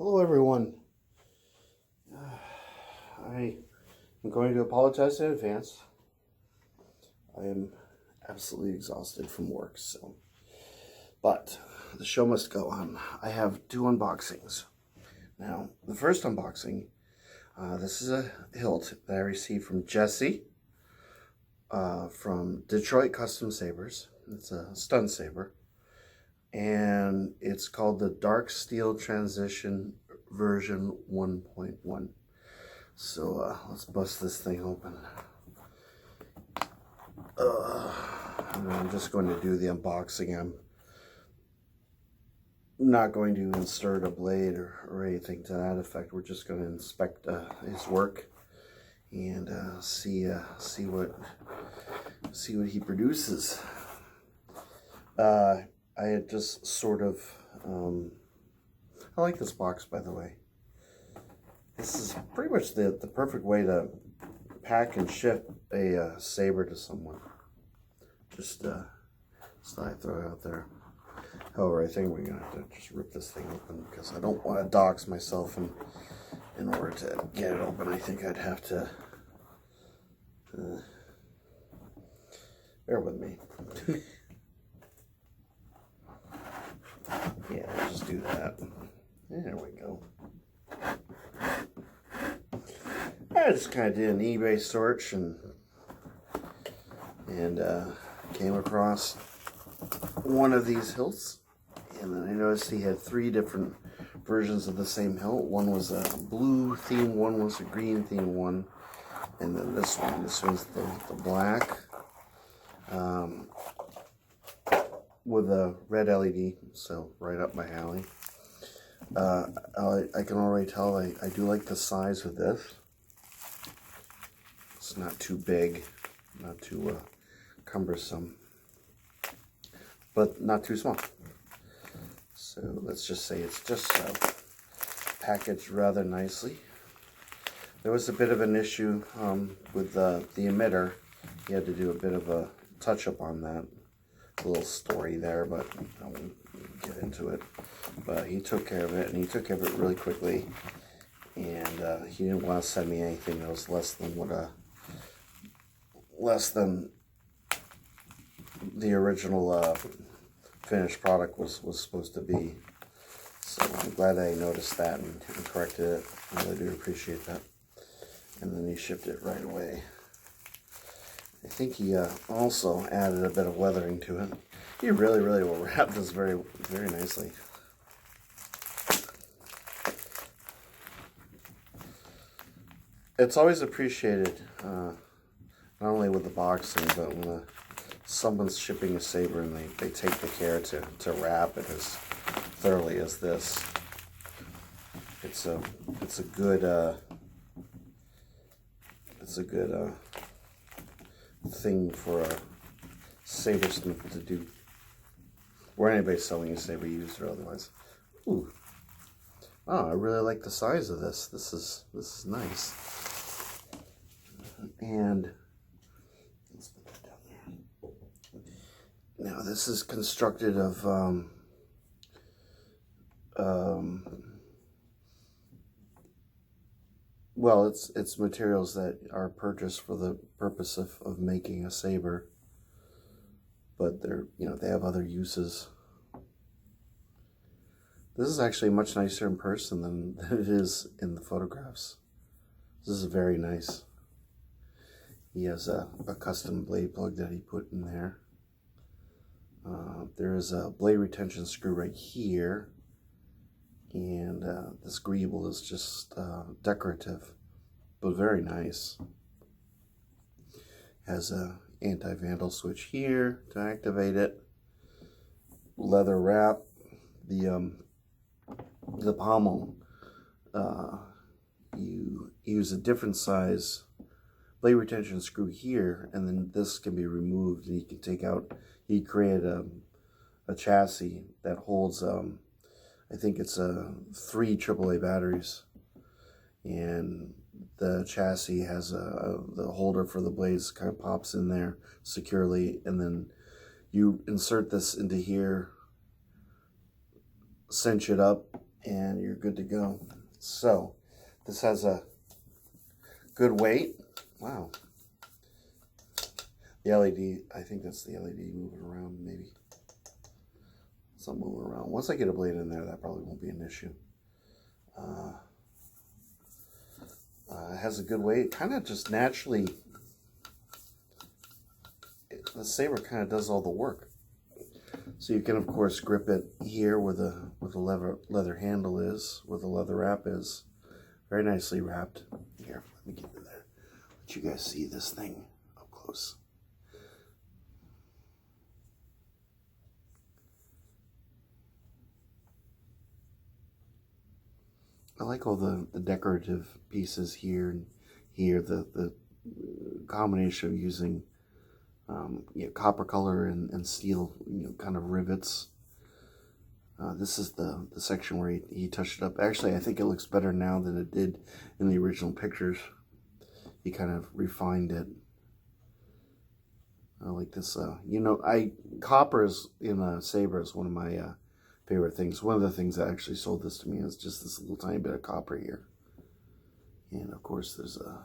Hello everyone. I am going to apologize in advance. I am absolutely exhausted from work, but the show must go on. I have two unboxings. Now, the first unboxing, this is a hilt that I received from Jesse from Detroit Custom Sabers. It's a stun saber, and it's called the DarkSteel Transition version 1.1. So let's bust this thing open. I'm just going to do the unboxing. I'm not going to insert a blade or anything to that effect. We're just going to inspect his work and see what he produces. I had just sort of I like this box, by the way. This is pretty much the perfect way to pack and ship a saber to someone. Just thought I'd throw it out there. However, I think we're gonna have to just rip this thing open because I don't want to dox myself, and in order to get it open, I think I'd have to bear with me. Yeah, we'll just do that. There we go. I just kind of did an eBay search and came across one of these hilts, and then I noticed he had three different versions of the same hilt. One was a blue theme, one was a green theme one, and then this one's the black with a red LED, so right up my alley. I can already tell I do like the size of this. It's not too big, not too cumbersome, but not too small. So let's just say it's just so. Packaged rather nicely. There was a bit of an issue with the emitter. He had to do a bit of a touch-up on that. A little story there, but I won't get into it. But he took care of it, and he took care of it really quickly. And he didn't want to send me anything that was less than the original finished product was supposed to be. So I'm glad that he noticed that and corrected it. I really do appreciate that. And then he shipped it right away. I think he also added a bit of weathering to it. He really will wrap this very nicely. It's always appreciated, not only with the boxing, but when someone's shipping a saber and they take the care to wrap it as thoroughly as this. It's a good thing for a sabersmith to do, or anybody selling a saber, used or otherwise. Ooh. Oh, I really like the size of this. This is nice. And let's put that down there. Now this is constructed of well, it's materials that are purchased for the purpose of making a saber, but they have other uses. This is actually much nicer in person than it is in the photographs. This is very nice. He has a custom blade plug that he put in there. There is a blade retention screw right here. And this greeble is just decorative, but very nice. Has a anti-vandal switch here to activate it. Leather wrap. The pommel, you use a different size blade retention screw here, and then this can be removed, and you can take out. He created a chassis that holds I think it's 3 AAA batteries, and the chassis has the holder for the blades kind of pops in there securely, and then you insert this into here, cinch it up, and you're good to go. So this has a good weight. Wow. The LED, I think that's the LED moving around, maybe. Something moving around. Once I get a blade in there, that probably won't be an issue. It has a good weight. Kind of just naturally, the saber kind of does all the work. So you can, of course, grip it here where the leather handle is, where the leather wrap is. Very nicely wrapped. Here, let me get to there. Let you guys see this thing up close. I like all the decorative pieces here and here. The combination of using copper color and steel, kind of rivets. This is the section where he touched it up. Actually, I think it looks better now than it did in the original pictures. He kind of refined it. I like this. Copper is in a saber is one of my favorite things. One of the things that actually sold this to me is just this little tiny bit of copper here. And of course, there's a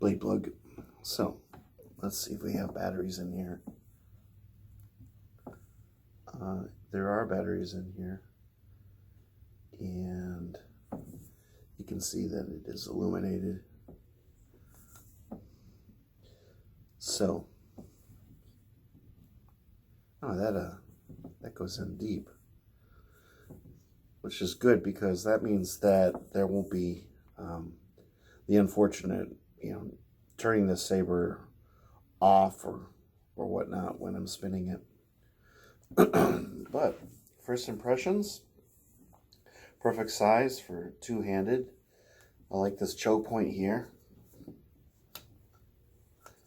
blade plug. So let's see if we have batteries in here. There are batteries in here, and you can see that it is illuminated. So, that goes in deep, which is good because that means that there won't be the unfortunate, turning the saber off or whatnot when I'm spinning it. But first impressions, perfect size for two-handed. I like this choke point here.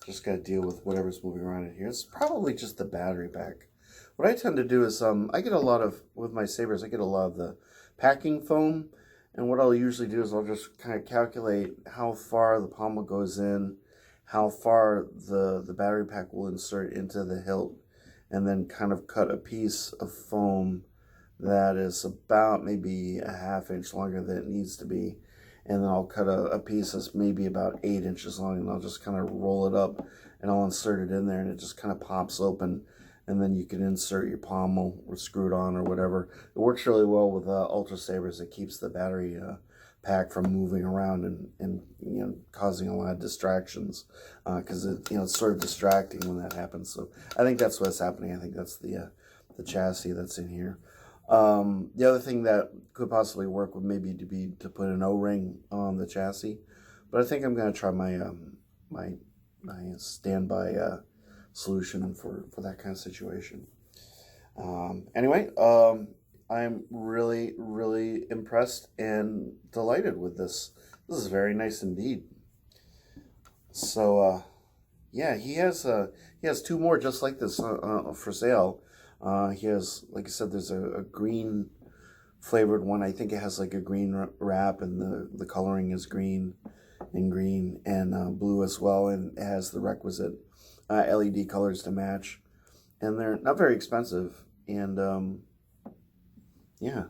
Just got to deal with whatever's moving around in here. It's probably just the battery pack. What I tend to do is I get a lot of, with my sabers, I get a lot of the packing foam. And what I'll usually do is I'll just kind of calculate how far the pommel goes in, how far the battery pack will insert into the hilt, and then kind of cut a piece of foam that is about maybe a ½ inch longer than it needs to be. And then I'll cut a piece that's maybe about 8 inches long, and I'll just kind of roll it up, and I'll insert it in there, and it just kind of pops open. And then you can insert your pommel or screw it on or whatever. It works really well with Ultra Sabers. It keeps the battery pack from moving around and causing a lot of distractions because it's sort of distracting when that happens. So I think that's what's happening. I think that's the chassis that's in here. The other thing that could possibly work would maybe be to put an O-ring on the chassis, but I think I'm going to try my my standby solution for that kind of situation. Anyway, I'm really impressed and delighted with this. This is very nice indeed. So yeah, he has 2 more just like this for sale. He has, like I said, there's a green flavored one. I think it has like a green wrap, and the coloring is green and blue as well, and it has the requisite LED colors to match, and they're not very expensive. And yeah.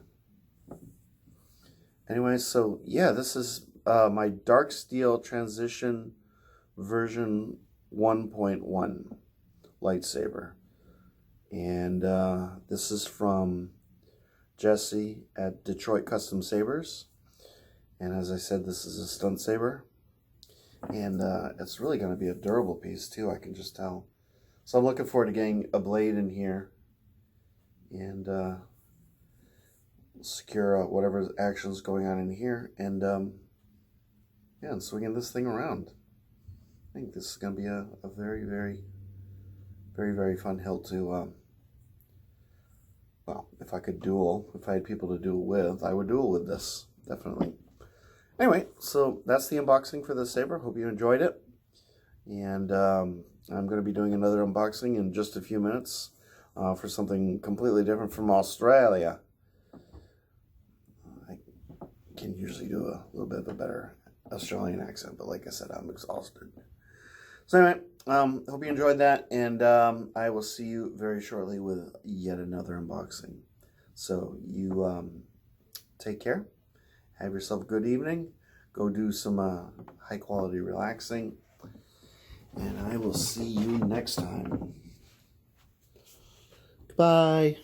Anyway, so yeah, this is my DarkSteel Transition version 1.1 lightsaber. And this is from Jesse at Detroit Custom Sabers. And as I said, this is a stunt saber. And it's really going to be a durable piece too, I can just tell. So I'm looking forward to getting a blade in here and secure whatever action's going on in here. And yeah, and swinging this thing around. I think this is going to be a very fun hilt to, well, if I had people to duel with, I would duel with this, definitely. Anyway, so that's the unboxing for this saber. Hope you enjoyed it. And I'm going to be doing another unboxing in just a few minutes for something completely different from Australia. I can usually do a little bit of a better Australian accent, but like I said, I'm exhausted. So anyway, hope you enjoyed that, and I will see you very shortly with yet another unboxing. So you take care. Have yourself a good evening. Go do some high quality relaxing. And I will see you next time. Goodbye.